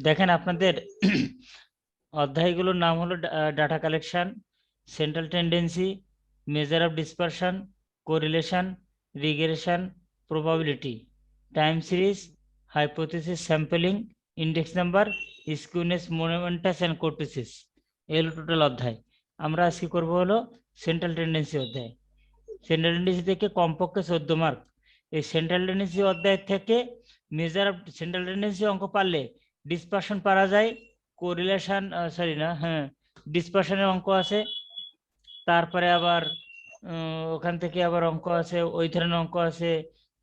দেখেন আপনাদের অধ্যায়গুলোর নাম হলো data collection, central tendency, measure of dispersion, correlation, regression, probability, time series, hypothesis, sampling, index number, skewness, moments and kurtosis. এগুলো total অধ্যায়। আমরা আজকে করব হলো সেন্ট্রাল টেন্ডেন্সি অধ্যায়। সেন্ট্রাল টেন্ডেন্সি থেকে কমপক্ষে 14 মার্ক। এই সেন্ট্রাল টেন্ডেন্সি অধ্যায় থেকে মেজার অফ সেন্ট্রাল টেন্ডেন্সি অঙ্ক পারলে ডিসপারশন পারা যায়, কোরিলেশন ডিসপারশনের অঙ্ক আছে, তারপরে আবার ওখান থেকে আবার অঙ্ক আছে, ওই ধরনের অঙ্ক আছে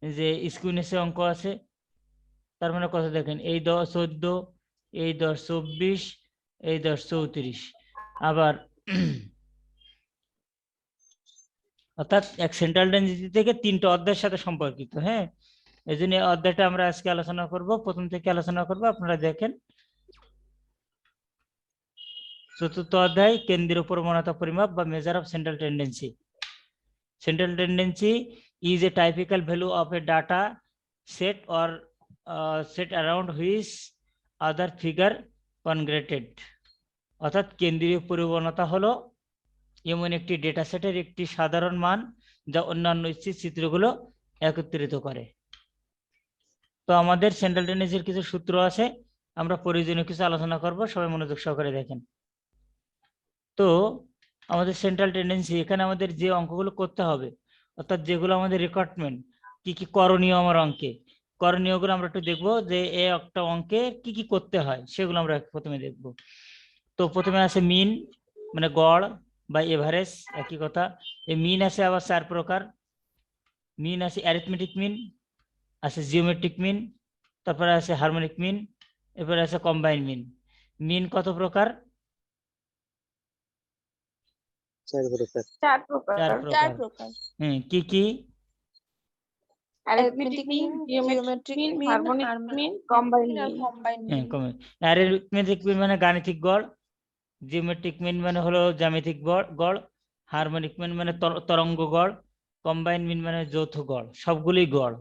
যে স্কুইনেসের অঙ্ক আছে। তার মানে কথা দেখেন, এই 10 14, এই 10 24, এই 10 34, আবার অর্থাৎ এক সেন্ট্রাল টেন্ডেন্সি থেকে 3টা অধ্যায়ের সাথে সম্পর্কিত। হ্যাঁ, এই জন্য অধ্যায়টা আমরা আজকে আলোচনা করব, প্রথম থেকে আলোচনা করব। আপনারা দেখেন, চতুর্থ অধ্যায়, কেন্দ্রীয় প্রবণতা পরিমাপ বা measure of central tendency. Central tendency is a typical value of a data set or set around which other figure congregated. অর্থাৎ কেন্দ্রীয় প্রবণতা হলো এমন একটি ডেটা সেটের একটি সাধারণ মান যা অন্যান্য স্থির চিত্রগুলো একত্রিত করে। তো আমাদের সেন্ট্রাল টেন্ডেন্সির কিছু সূত্র আছে, আমরা প্রয়োজনীয় কিছু আলোচনা করব, সবাই মনোযোগ সহকারে দেখেন। তো আমাদের সেন্ট্রাল টেন্ডেন্সি, এখানে আমাদের যে অঙ্কগুলো করতে হবে, অর্থাৎ যেগুলো আমাদের রিকোয়ারমেন্ট, কি কি করণীয় আমার অঙ্কে, করণীয়গুলো আমরা একটু দেখবো যে এই একটা অঙ্কে কি কি করতে হয়, সেগুলো আমরা প্রথমে দেখব। তো প্রথমে আছে মিন, মানে গড় বা এভারেজ, একই কথা। এই মিন আছে আবার 4 প্রকার। মিন আছে অ্যারিথমেটিক মিন, আছে জিওমেট্রিক মিন, তারপরে আছে হারমোনিক মিন, এরপরে আছে কম্বাইন মিন। মিন কত প্রকার? 4 প্রকার। 4 প্রকার। কি কি? arithmetic mean, geometric mean, harmonic mean, combined mean. Arithmetic mean মানে গাণিতিক গড়, জিওমেট্রিক মিন মানে হলো জ্যামিতিক গড়, হারমোনিক মিন মানে তরঙ্গ গড়, কম্বাইন মিন মানে যৌথ গড়। সবগুলোই গড়।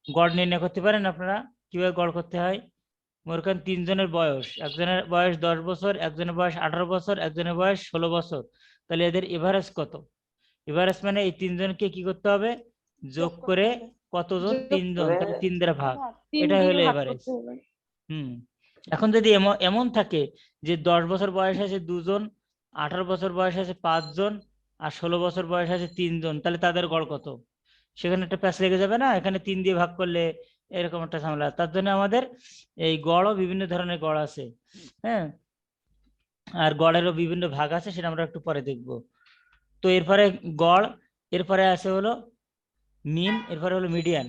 গড় নির্ণয় করতে পারেন আপনারা? কিভাবে গড় করতে হয়? মনে করেন 3 জনের বয়স, একজনের বয়স 10 বছর, একজনের বয়স 18 বছর, একজনের বয়স 16 বছর, তাহলে এদের এভারেজ কত? এভারেজ মানে এই 3 জনকে কি করতে হবে? যোগ করে কতজন? 3 জন, তাহলে 3 দ্বারা ভাগ, এটাই হলো এভারেজ। এখন যদি এমন থাকে যে 10 বছর বয়স আছে 2 জন, 18 বছর বয়স আছে 5 জন, আর 16 বছর বয়স আছে 3 জন, তাহলে তাদের গড় কত? সেখানে একটা প্যাচ লেগে যাবে না? এখানে 3 দিয়ে ভাগ করলে এরকম একটা ঝামেলা। তার জন্য আমাদের এই গড়ও বিভিন্ন ধরনের গড় আছে। হ্যাঁ, আর গড়েরও বিভিন্ন ভাগ আছে, সেটা আমরা একটু পরে দেখব। তো এরপরে গড়, এরপরে আছে হলো মিন, এরপরে হলো মিডিয়ান।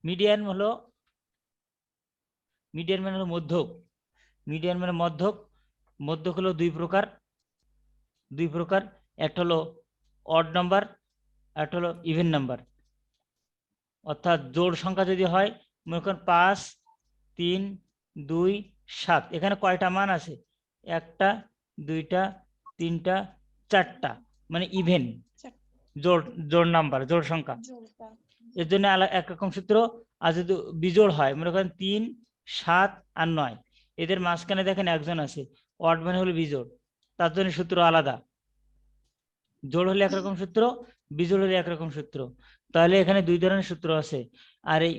মিডিয়ান মানে হলো মধ্যক। মিডিয়ান মানে মধ্যক। মধ্যক হলো দুই প্রকার। একটা হলো অড নাম্বার, একটা হলো ইভেন নাম্বার। অর্থাৎ জোড় সংখ্যা যদি হয়, মনে করেন 5, 3, 2, 7, এখানে কয়টা মান আছে? 1টা, 2টা, 3টা, 4টা, মানে ইভেন জোড় নাম্বার, জোড় সংখ্যা। এর জন্য একরকম সূত্র। আর যদি বিজোড় হয়, মনে করেন 3, 7 আর 9, এদের মাঝখানে দেখেন একজন আছে, অড মানে হলো বিজোড়, তার জন্য সূত্র আলাদা। জোড় হলে একরকম সূত্র, বিজোড় হলে একরকম সূত্র। তাহলে এখানে 2 ধরনের সূত্র আছে। আর এই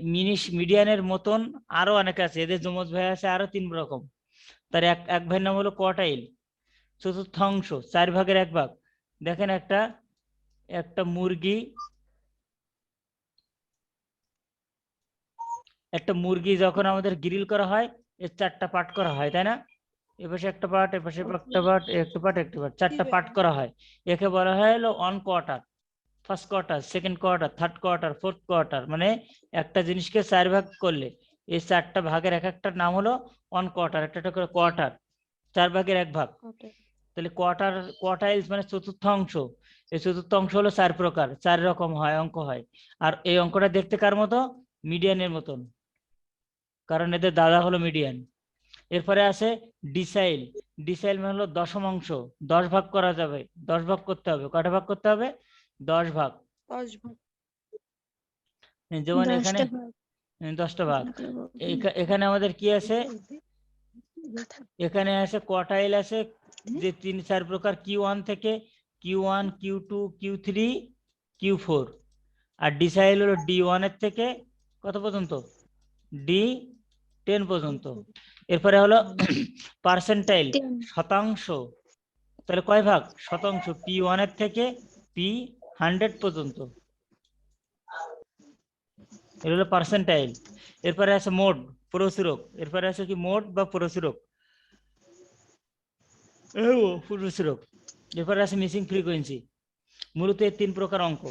মিডিয়ানের মতন আরো অনেক আছে, এদের যমজ ভাই আছে আরো 3 রকম। তার এক ভাইয়ের নাম হলো কোয়ার্টাইল, চতুর্থাংশ, 4 ভাগের 1 ভাগ। দেখেন একটা মুরগি যখন আমাদের গ্রিল করা হয়, এর 4টা পার্ট করা হয়, তাই না? এপাশে একটা পার্ট, এপাশে একটা পার্ট, একটা পার্ট, 4টা পার্ট করা হয়। একে বলা হয় হলো 1 quarter. First quarter, second quarter, third quarter, fourth quarter. মানে একটা জিনিসকে 4 ভাগ করলে এই 4টা ভাগের একটার নাম হলো 1 কোয়ার্টার, একটা করে কোয়ার্টার, 4 ভাগের 1 ভাগ। তাহলে কোয়ার্টাইলস মানে চতুর্থাংশ। এই চতুর্থাংশ হলো 4 প্রকার, 4 রকম হয়, অঙ্ক হয়। আর এই অঙ্কটা দেখতে কার মতো? মিডিয়ানের মতন, কারণ এদের দাদা হলো মিডিয়ান। এরপরে আছে ডিসাইল। ডিসাইল মানে হলো দশমাংশ, 10 ভাগ করা যাবে, 10 ভাগ করতে হবে। কয়টা ভাগ করতে হবে? 10 ভাগ। যেমন এখানে 10টা ভাগ। এখানে আমাদের কি আছে, এখানে আছে কোয়ার্টাইল আছে যে 3-4 প্রকার, Q1 থেকে Q1, Q2, Q3, Q4। আর ডিসাইল হলো D1 এর থেকে কত পর্যন্ত, D10 পর্যন্ত। এরপরে হলো পার্সেন্টাইল, শতাংশ। তাহলে কয় ভাগ, শতাংশ, P1 এর থেকে P100 পর্যন্ত, এটা হলো পার্সেন্টাইল। এরপরে আছে মোড, প্রচুরক। এরপরে আছে কি মোড বা প্রচুরক, প্রচুরক। এরপরে আছে মিসিং ফ্রিকোয়েন্সি। মূলত এই 3 প্রকার অঙ্ক,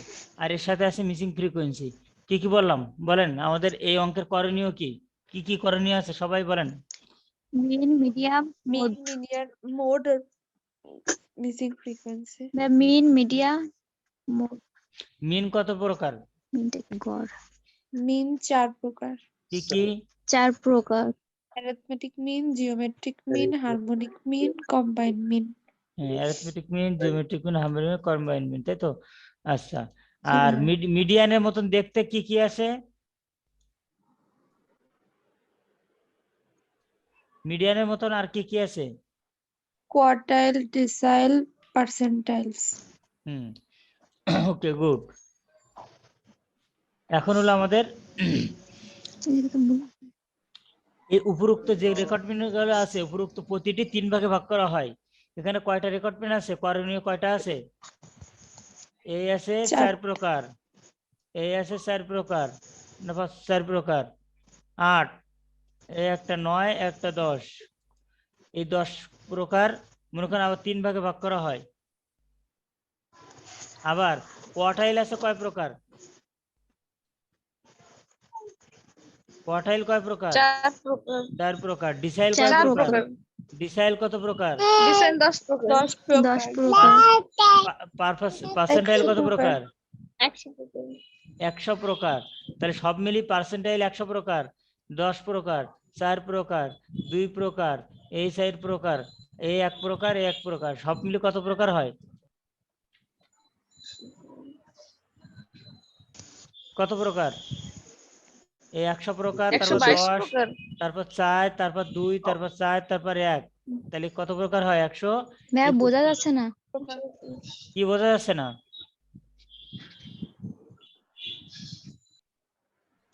আর এর সাথে আছে মিসিং ফ্রিকোয়েন্সি। কি কি বললাম বলেন, আমাদের এই অঙ্কের করণীয় কি, কি কি করণীয় আছে সবাই বলেন। mean, medium, mean, mode. median, mode, missing frequency. The mean, median, mode. মিন কত প্রকার, Mean থেকে গড়। Mean 4 প্রকার। কি কি, 4 প্রকার। Arithmetic mean, geometric mean, harmonic mean, combined mean. Arithmetic mean, geometric mean, harmonic mean, combined mean, তাই তো। আচ্ছা, আর মিডিয়ানের মতন দেখতে কি কি আছে, মিডিয়ানের মতন আর কি কি আছে, Quartile, decile, percentiles. ওকে, গুড। এখন হলো আমাদের এই উপরোক্ত যে রেকর্ড গুলো আছে, উপরোক্ত প্রতিটি 3 ভাগে ভাগ করা হয়। এখানে কয়টা রেকর্ড পেন আছে, করণীয় কয়টা আছে, এই আছে 4 প্রকার, এই আছে 4 প্রকার, না 4 প্রকার, 8, এই একটা 9, একটা 10, এই 10 প্রকার মনে করেন আবার 3 ভাগে ভাগ করা হয়। আবার কোয়ার্টাইল আছে কয় প্রকার, কোয়ার্টাইল কয় প্রকার, 4 প্রকার। 4 প্রকার। ডিসাইল কয় প্রকার, ডিসাইল কত প্রকার, Decile 10 প্রকার। 10 প্রকার। পার্সেন্টাইল কত প্রকার, 100 প্রকার। 100 প্রকার। তাহলে সব মিলি পার্সেন্টাইল 100 প্রকার, 10 প্রকার, 4 প্রকার, 2 প্রকার, এই 4 প্রকার, এই 1 প্রকার, এই 1 প্রকার, সব মিলে কত প্রকার হয়, কত প্রকার, এই 100 প্রকার, তারপর 10, তারপর 4, তারপর 2, তারপর 4, তারপর 1, তাহলে কত প্রকার হয়, 100। ম্যাম বোঝা যাচ্ছে না। কি বোঝা যাচ্ছে না,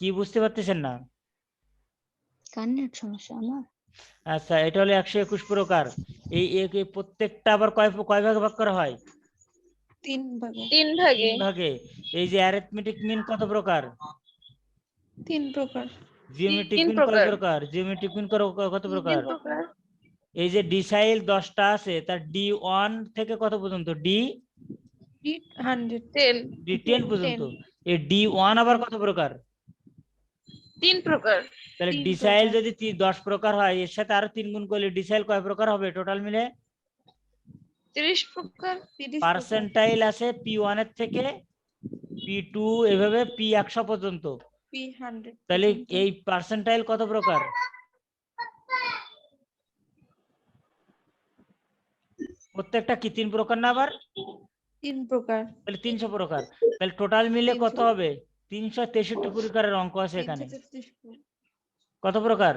কি বুঝতে পারতেছেন না, কান্নের সমস্যা আমার। আচ্ছা, এটা হলো 121 প্রকার। এই প্রত্যেকটা আবার কয় কয় ভাগে ভাগ করা হয়, 3 ভাগে। 3 ভাগে। এই যে অ্যারিথমেটিক মিন কত প্রকার, 3 প্রকার। জিওমেট্রিক মিন কয় প্রকার, জিওমেট্রিক মিন কত প্রকার। এই যে ডিসাইল 10টা আছে, তার D1 থেকে কত পর্যন্ত, D10 পর্যন্ত। এই D1 আবার কত প্রকার, 3 প্রকার। তাহলে ডিসাইল যদি 10 প্রকার হয়, এর সাথে আরো 3 গুণ করলে ডিসাইল কয় প্রকার হবে টোটাল মিলে, 30 প্রকার। পার্সেন্টাইল আছে P1 এর থেকে P2 এভাবে P100 পর্যন্ত। P100। তাহলে এই পার্সেন্টাইল কত প্রকার, প্রত্যেকটা কি 3 প্রকার না আবার, 3 প্রকার। তাহলে 300 প্রকার। তাহলে টোটাল মিলে কত হবে, 363 প্রকারের অঙ্ক আছে এখানে। কত প্রকার,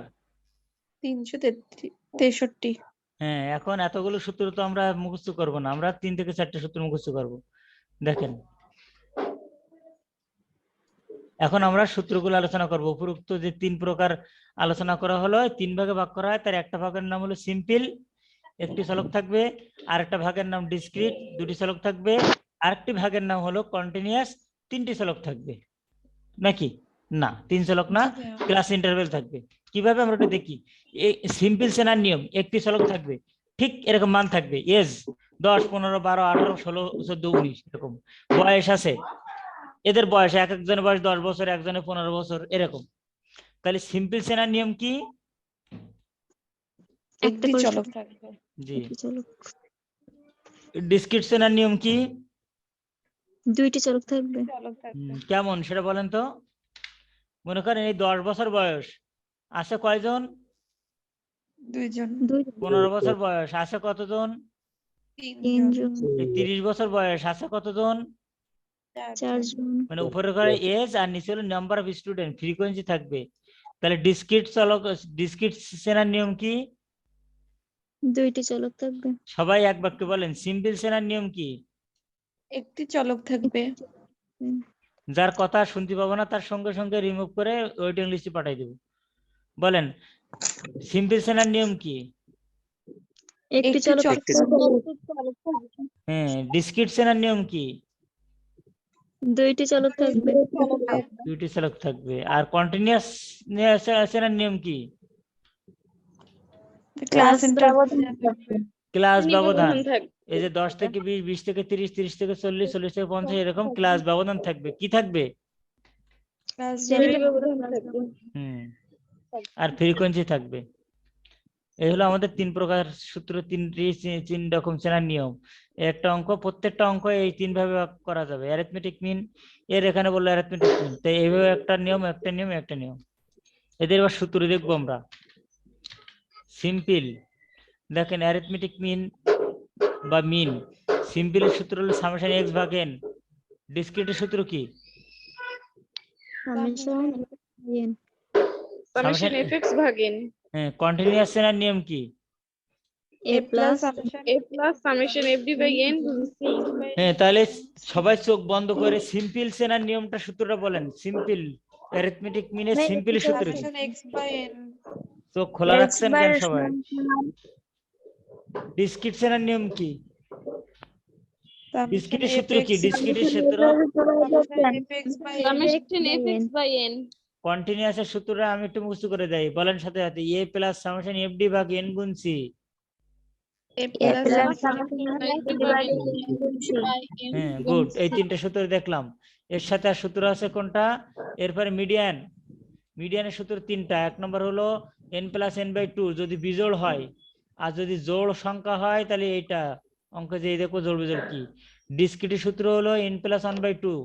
363। হ্যাঁ। এখন এতগুলো সূত্র তো আমরা মুখস্থ করব না, আমরা 3 থেকে 4টে সূত্র মুখস্থ করব। দেখেন, এখন আমরা সূত্রগুলো আলোচনা করব। উপরোক্ত যে 3 প্রকার আলোচনা করা হলো, 3 ভাগে ভাগ করা হয়। তার একটা ভাগের নাম হলো সিম্পল, একটি চলক থাকবে। আরেকটা ভাগের নাম ডিসক্রিট, দুটি চলক থাকবে। আরেকটি ভাগের নাম হলো কন্টিনিউয়াস, 3টি চলক থাকবে। নাকি না, 3 চলক না, ক্লাস ইন্টারভেল থাকবে। কিভাবে আমরা এটা দেখি, এই সিম্পল চেনার নিয়ম, একটি চলক থাকবে, ঠিক এরকম মান থাকবে, এজ 10, 15, 12, 18, 16, 14, 19 এরকম। বয়স আছে, এদের বয়স এক একজনের বয়স 10 বছর, একজনের 15 বছর এরকম। তাহলে সিম্পল চেনার নিয়ম কি, একটি চলক থাকবে। জি। ডিসক্রিট চেনার নিয়ম কি, 2টি চলক থাকবে। কেমন সেটা বলেন তো। মনে করেন এই 10 বছর বয়স আছে কয়জন, 2 জন। 15 বছর বয়স আছে কতজন, 3 জন। 30 বছর বয়স আছে কতজন, চারজন। মানে উপরে করে এজ আর নিচে হলো নাম্বার অফ স্টুডেন্ট, ফ্রিকোয়েন্সি থাকবে। তাহলে ডিসক্রিট চলক, ডিসক্রিট শ্রেণীর নিয়ম কি? দুইটি চলক থাকবে। সবাই এক বাক্যে বলেন। সিম্পল শ্রেণীর নিয়ম কি? একটি চলক থাকবে। যার কথা শুনতে পাবো না তার সঙ্গে সঙ্গে রিমুভ করে ওয়েটিং লিস্টে পাঠিয়ে দেব। বলেন সিম্পল শ্রেণীর নিয়ম কি? একটি চলক একটি হ্যাঁ। ডিসক্রিট শ্রেণীর নিয়ম কি? দুইটি চলক থাকবে। দুইটি চলক থাকবে। আর কন্টিনিউয়াস শ্রেণীর নিয়ম কি? ক্লাস ক্লাস ব্যবধান। এই যে 10 থেকে 20, 20 থেকে 30, 30 থেকে 40, 40 থেকে 50 এরকম ক্লাস ব্যবধান থাকবে। কি থাকবে? আর ফ্রিকোয়েন্সি থাকবে। এই হলো আমাদের 3 প্রকার সূত্র, 3 রকম চেনার নিয়ম। একটা অঙ্ক, প্রত্যেকটা অঙ্ক এই 3 ভাবে ভাগ করা যাবে। অ্যারিথমেটিক মিন, এর এখানে বললো অ্যারিথমেটিক মিন। তাই এইভাবে একটা নিয়ম, একটা নিয়ম, একটা নিয়ম। এদের এবার সূত্র দেখবো আমরা। সিম্পল দেখেন, অ্যারিথমেটিক মিন বা মিন, সিম্পলের সূত্র হলো সামেশন x ভাগ n। ডিসক্রিটের সূত্র কি? Summation n। সামেশন fx ভাগ n। হ্যাঁ। কন্টিনিউয়াস চেনার নিয়ম কি? a plus summation fd by n গুণ c। হ্যাঁ। তাহলে সবাই চোখ বন্ধ করে সিম্পল চেনার নিয়মটা, সূত্রটা বলেন। সিম্পল অ্যারিথমেটিক মিনের সিম্পল সূত্র কি? x by n। চোখ খোলা রাখছেন কেন সবাই? ডিসক্রিট চেনার নিয়ম কি? ডিসক্রিটের সূত্র কি? ডিসক্রিটের সূত্র সামেশন fx বাই n। কন্টিনিউয়াসের সূত্রটা আমি একটু মুখস্থ করে দেই, বলেন সাথে সাথে। a প্লাস সামেশন fd ভাগ n গুণ c। হ্যাঁ, গুড। এই 3টে সূত্র দেখলাম। এর সাথে আর সূত্র আছে কোনটা? এরপরে মিডিয়ান। মিডিয়ানের সূত্র 3টা। 1 নম্বর হলো n প্লাস n বাই 2 যদি বিজোড় হয়, আর যদি জোড় সংখ্যা হয় তাহলে এইটা অঙ্ক যে দেখো জোড় বিজোড় কি। ডিসক্রিটের সূত্র হলো n প্লাস 1 বাই 2,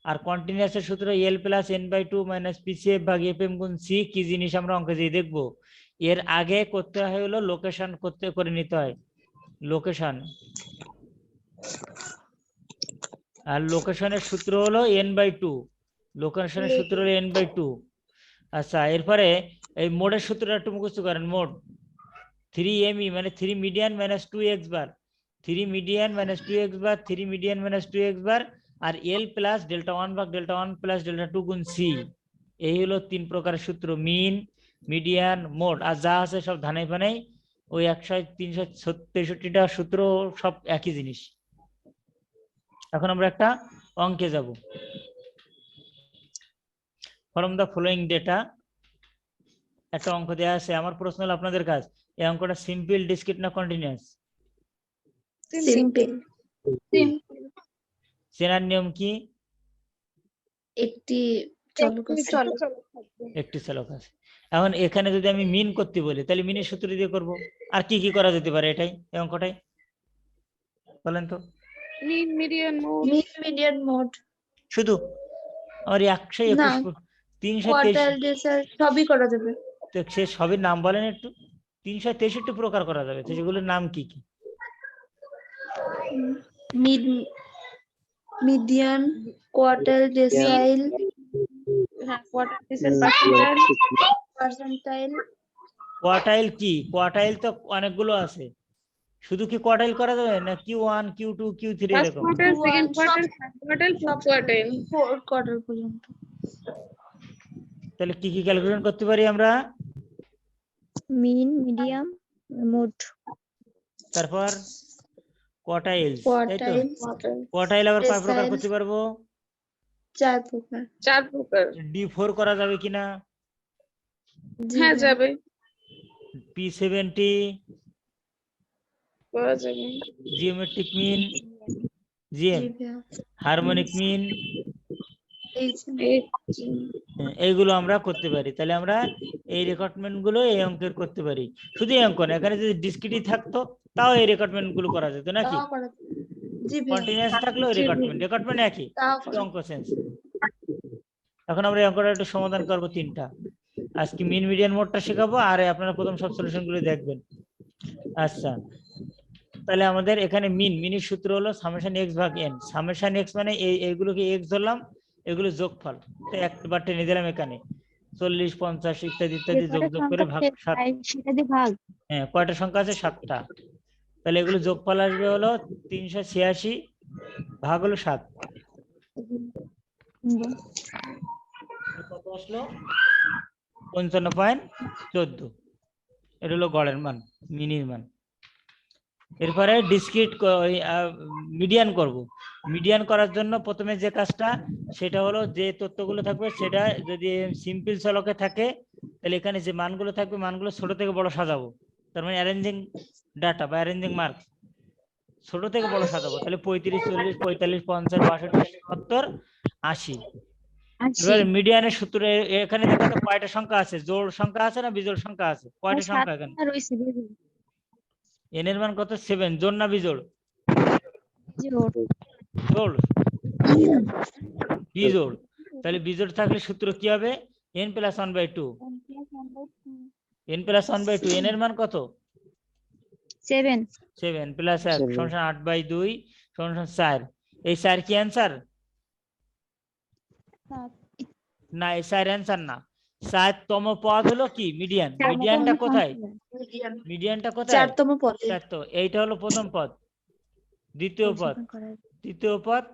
আর কন্টিনিউয়াসের সূত্র l plus n by 2 minus PCF ভাগ fm গুণ c। কি জিনিস আমরা অঙ্কে যে দেখবো। এর আগে করতে হয় হলো লোকেশন করে নিতে হয়, লোকেশন। আর লোকেশনের সূত্র হলো n বাই 2। লোকেশনের সূত্র হলো n বাই 2। আচ্ছা, এরপরে এই মোডের সূত্রটা একটু মুখস্থ করেন। মোড 3me মানে 3 মিডিয়ান মাইনাস 2x বার, 3 মিডিয়ান মাইনাস 2x বার, 3 মিডিয়ান মাইনাস 2x বার, আর l প্লাস ডেল্টা 1 ভাগ ডেল্টা 1 প্লাস ডেল্টা 2 গুণ c। এই হলো 3 প্রকারের সূত্র, মিন, মিডিয়ান, মোড। আর যা আছে সব ধানে পানে ওই 100-363টা সূত্র সব একই জিনিস। এখন আমরা একটা অঙ্কে যাব। ফ্রম দা ফলোইং ডেটা, একটা অঙ্ক দেওয়া আছে। আমার প্রশ্ন হলো আপনাদের কাজ, এই অঙ্কটা সিম্পল, ডিসক্রিট না কন্টিনিউয়াস? সিম্পল। চেনার নিয়ম কি? একটি চলক আছে। একটি চলক আছে। এখন এখানে যদি আমি মিন করতে বলি তাহলে মিনের সূত্র দিয়ে করব। আর কি কি করা যেতে পারে এটাই, এই অঙ্কটাই বলেন তো? মিন, মিডিয়ান, মোড। শুধু আমার 121 সবই করা যাবে। তো সে সবই নাম বলেন একটু। 363 প্রকার করা যাবে, সেগুলোর নাম কি কি? Median, quartile, decile, percentile. Quartile কি? কোয়ার্টাইল তো অনেকগুলো আছে। শুধু কি কোয়ার্টাইল করা যাবে না Q1, Q2, Q3 এরকম? সেকেন্ড কোয়ার্টাইল, ফোর্থ কোয়ার্টাইল পর্যন্ত। তাহলে কি কি ক্যালকুলেশন করতে পারি আমরা? মিন, মিডিয়াম, মোড। তারপর কোয়ার্টাইল, তাই তো? কোয়ার্টাইল, কোয়ার্টাইল আবার কয় প্রকার করতে পারবো? 4 প্রকার। 4 প্রকার। D4 করা যাবে কিনা? হ্যাঁ যাবে। P70 করা যাবে। Geometric mean, GM, harmonic mean, এইগুলো আমরা করতে পারি। তাহলে আমরা এই রেকর্ডমেন্ট গুলো এই অঙ্কের করতে পারি। শুধু এই অঙ্ক না, এখানে যদি ডিসক্রিট থাকতো তাও এই রেকর্ডমেন্ট গুলো করা যেত নাকি? কন্টিনিউয়াস থাকলেও রেকর্ডমেন্ট একই, অঙ্ক চেঞ্জ। এখন আমরা এই অঙ্কটা একটু সমাধান করবো 3টা। আজকে মিন, মিডিয়ান, মোডটা শেখাবো, আর আপনারা প্রথম সব সলিউশন গুলো দেখবেন। আচ্ছা, তাহলে আমাদের এখানে মিনের সূত্র হলো সামেশন এক্স ভাগ এন। সামেশন এক্স মানে এইগুলোকে এক্স ধরলাম, এগুলো যোগফল, তো একবার টেনে দিলাম এখানে 40, 50 ইত্যাদি ইত্যাদি যোগ করে ভাগ 7। সেটা দিয়ে ভাগ। হ্যাঁ, কয়টা সংখ্যা আছে? 7টা। তাহলে এগুলো যোগফল আসবে হলো 386 ভাগ হলো 7। কত আসলো? 55.14। এটা হলো গড়ের মান, মিনির মান। এরপরে ডিসক্রিট মিডিয়ান করব। মিডিয়ান করার জন্য প্রথমে যে কাজটা, সেটা হলো যে তথ্যগুলো থাকবে সেটা যদি সিম্পল চলকে থাকে, তাহলে এখানে যে মানগুলো থাকবে মানগুলো ছোট থেকে বড় সাজাবো। তার মানে অ্যারেঞ্জিং ডাটা বা অ্যারেঞ্জিং মার্কস ছোট থেকে বড় সাজাবো। তাহলে 35, 40, 45, 50, 62, 70, 80। এবার মিডিয়ানের সূত্র এখানে দেখো তো কয়টা সংখ্যা আছে? জোড় সংখ্যা আছে না বিজোড় সংখ্যা আছে? কয়টা সংখ্যা এখানে? এন এর মান কত? 7। জোড় না বিজোড়? জোড়। বিজোড়। তাহলে বিজোড় থাকলে সূত্র কি হবে? n + 1/2। n + 1/2। n এর মান কত? 7 7 + 1 = 8/2 = 4। এই 4 কি অ্যানসার? না, এই 4 অ্যানসার না। 4তম পদ হলো কি? মিডিয়ান। মিডিয়ানটা কোথায়? মিডিয়ানটা কোথায়? 4তম পদে। 4 তো এইটা হলো প্রথম পদ, দ্বিতীয় পদ, তৃতীয় পদ,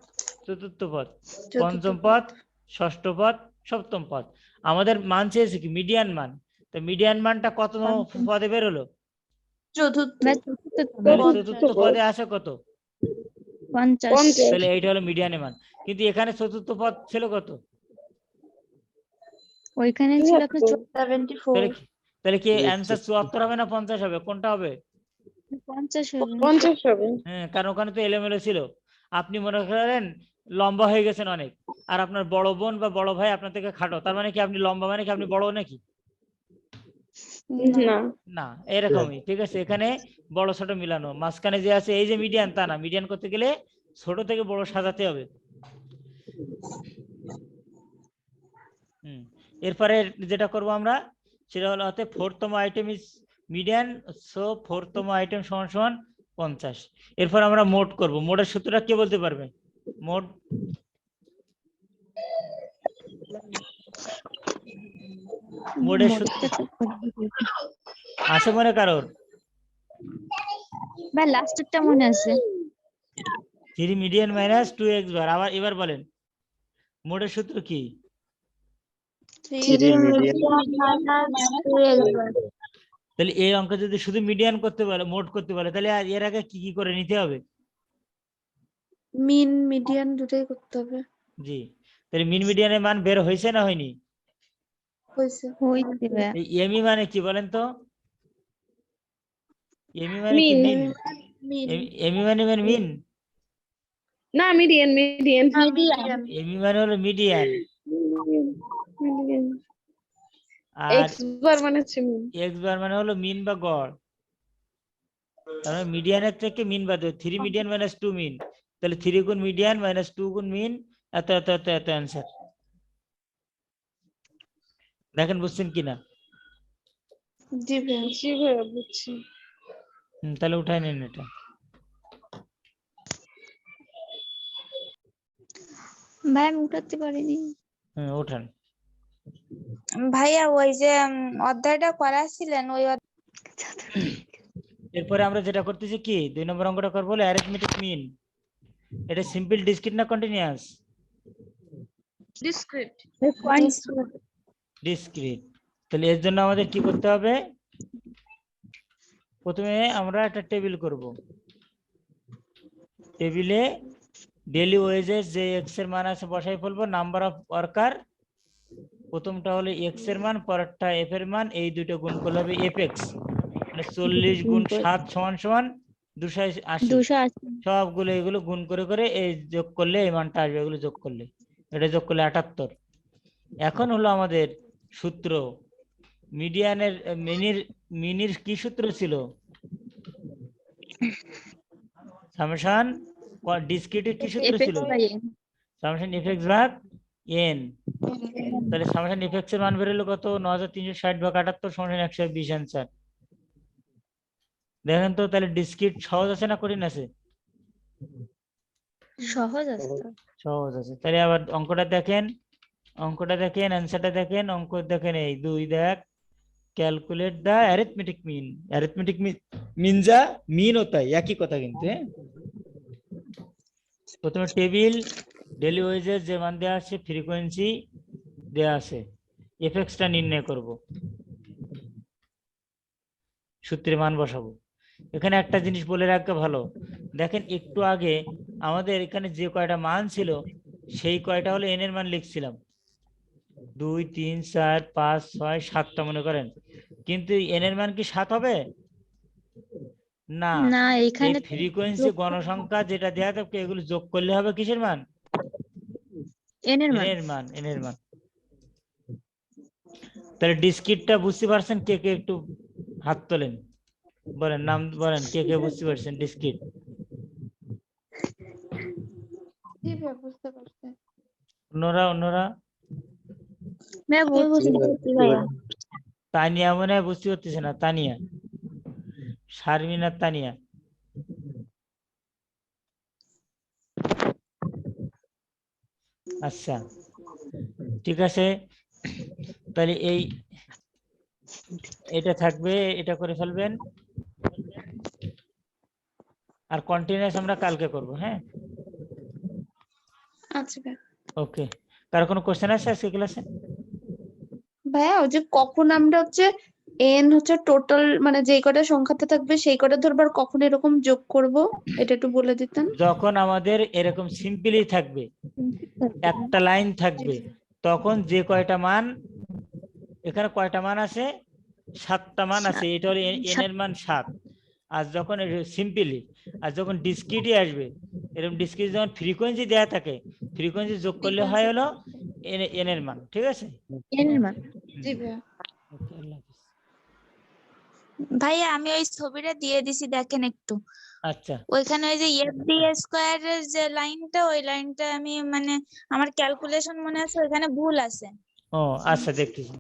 চতুর্থ পদ, পঞ্চম পদ, ষষ্ঠ পদ, সপ্তম পদ। আমাদের মান চেয়েছে কি? মিডিয়ান মান। তো মিডিয়ান মানটা কত পদে বের হলো? চতুর্থ পদে আছে কত? 50। তাহলে এইটা হলো মিডিয়ানের মান। কিন্তু এখানে চতুর্থ পদ ছিল কত? ওইখানে ছিল আপনার 74। তাহলে কি অ্যানসার 74 হবে না 50 হবে? কোনটা হবে? 50 হবে। 50 হবে। হ্যাঁ, কারণ ওখানে তো এলোমেলো ছিল। আপনি মনে করেন লম্বা হয়ে গেছেন অনেক, আর আপনার বড় বোন বা বড় ভাই আপনার থেকে খাটো, তার মানে কি আপনি লম্বা মানে কি আপনি বড় নাকি? না না, এরকমই। ঠিক আছে, এখানে বড় ছোট মিলানো, মাঝখানে যে আছে এই যে মিডিয়ান, তা না। মিডিয়ান করতে গেলে ছোট থেকে বড় সাজাতে হবে। এরপরে যেটা করব আমরা, সেটা হলো হতে 4তম আইটেম ইজ মিডিয়ান, সো 4তম আইটেম = 50। এরপর আমরা মোড করব। মোডের সূত্রটা কে বলতে পারবে? মোড মোডের সূত্র আছে মনে কারোর? ভাই লাস্টেরটা মনে আছে। 3 মিডিয়ান মাইনাস 2x বার। আবার এবার বলেন মোডের সূত্র কি? 3 মিডিয়ান মাইনাস 2x। তাহলে এই অঙ্ক যদি শুধু মিডিয়ান করতে পারে, মোড করতে পারে, তাহলে আর এর আগে কি কি করে নিতে হবে? মিন মিডিয়ান দুটোই করতে হবে। জি। তাহলে মিন মিডিয়ানের মান বের হয়েছে না হয়নি? হইছে। এই এমি মানে কি বলেন তো? এমি মানে কি? মিন। এমি মানে মিন না, মিডিয়ান মিডিয়ান এমি মানে হলো মিডিয়ান। আর এক্স বার মানে হচ্ছে মিন। এক্স বার মানে হলো মিন বা গড়। তার মানে মিডিয়ানের থেকে মিন বাদ দেবে। 3 মিডিয়ান মাইনাস 2 মিন। তাহলে 3 গুণ মিডিয়ান মাইনাস 2 গুণ মিন, এত এত এত এত অ্যান্সার। দেখেন বুঝছেন কিনা? জি ভাইয়া বুঝছি। তাহলে উঠাই নেন এটা। ভাই আমি উঠাতে পারিনি। উঠান। ভাইয়া ওই যে অধ্যায়টা করাছিলেন ওই এরপরে আমরা যেটা করতেছি কি, 2 নম্বর অঙ্কটা করবো হলো অ্যারিথমেটিক মিন। এটা সিম্পল, ডিসক্রিট না কন্টিনিউয়াস? ডিসক্রিট। ডিসক্রিট। তাহলে এর জন্য আমাদের কি করতে হবে? প্রথমে আমরা একটা টেবিল করব। টেবিলে ডেইলি ওয়েজেস যে এক্স এর মান আছে বসাই ফেলবো, নাম্বার অফ ওয়ার্কার, প্রথমটা হলো এক্স এর মান, পরেরটা এফ এর মান, এই দুটো গুণ করলে হবে এফ এক্স। মানে 40 গুণ 7 = 280। সবগুলো এগুলো গুণ করে করে এই যোগ করলে এই মানটা আসবে, এগুলো যোগ করলে, এটা যোগ করলে 78। এখন হলো আমাদের সূত্র মিডিয়ানের মিনির কি সূত্র ছিল? সামেশন ডিসক্রিটের কি সূত্র ছিল? সামেশন এফএক্স ভাগ এন। তাহলে সামেশন এফএক্স এর মান বের হলো কত? 9360 ভাগ 78 = 120 অ্যানসার। দেখেন তো তাহলে ডিসক্রিট সহজ আছে না কঠিন আছে? সহজ আছে তো। সহজ আছে। তাহলে আবার অঙ্কটা দেখেন, অ্যান্সারটা দেখেন, অঙ্ক দেখেন এই 2 দেখ, ক্যালকুলেট দা অ্যারিথমেটিক মিন। অ্যারিথমেটিক মিন যা মিন होता है একই কথা কিন্তু। হ্যাঁ, প্রথমে টেবিল, ডেইলি ওয়েজের যে মান দেওয়া আছে, ফ্রিকোয়েন্সি দেওয়া আছে, এফএক্সটা নির্ণয় করব, সূত্রে মান বসাবো। এখানে একটা জিনিস বলে রাখা ভালো, দেখেন একটু আগে আমাদের এখানে যে কয়টা মান ছিল সেই কয়টা হলো এন এর মান লিখছিলাম, 2 3 4 5 6 7টা মনে করেন, কিন্তু এন এর মান কি 7 হবে? না, না এই এখানে ফ্রিকোয়েন্সি গণসংখ্যা যেটা দেওয়া থাকবে এগুলো যোগ করলে হবে কিসের মান? এন এর এন মান। এর মান, এন এর মান। তাহলে ডিসক্রিটটা বুঝতে পারছেন? কে কে একটু হাত তোলেন, বলেন নাম বলেন, কে কে বুঝতে পারছেন ডিসক্রিট? বুঝতে পারছি। অন্যরা ম্যাম বুঝছি ভাইয়া। তানিয়া মনে হয় বুঝতে পারতেছে না, তানিয়া, শারমিন আর তানিয়া। আচ্ছা ঠিক আছে, তাহলে এটা থাকবে, এটা করে ফেলবেন, আর কন্টিনিউয়াস আমরা কালকে করব। হ্যাঁ, আচ্ছা ভাইয়া। ওকে। কার কোনো কোশ্চেন আছে আজকে ক্লাসে? ভাইয়া ওই যে কখন আমরা হচ্ছে এন হচ্ছে টোটাল মানে যেই কটা সংখ্যাতে থাকবে সেই কটা ধরবার কখন এরকম যোগ করব এটা একটু বলে দিতেন। যখন আমাদের এরকম সিম্পলি থাকবে, একটা লাইন থাকবে, তখন যে কয়টা মান, এখানে কয়টা মান আছে? 7টা মান আছে, এটা হলো এন এর মান 7। আর যখন সিম্পলি, আর যখন ডিসক্রিটে আসবে, এরকম ডিসক্রিট যখন ফ্রিকোয়েন্সি দেয়া থাকে, ফ্রিকোয়েন্সি যোগ করলে হয় হলো এন এর মান। ঠিক আছে? এন এর মান। জি ভাইয়া। ওকে, আল্লাহ হাফেজ। ভাইয়া আমি ওই ছবিটা দিয়ে দিছি, দেখেন একটু। আচ্ছা ওইখানে ওই যে এফ ডি স্কোয়ারের যে লাইনটা, ওই লাইনটা আমি মানে আমার ক্যালকুলেশন মনে আছে ওইখানে ভুল আছে। ও আচ্ছা, দেখতেছি।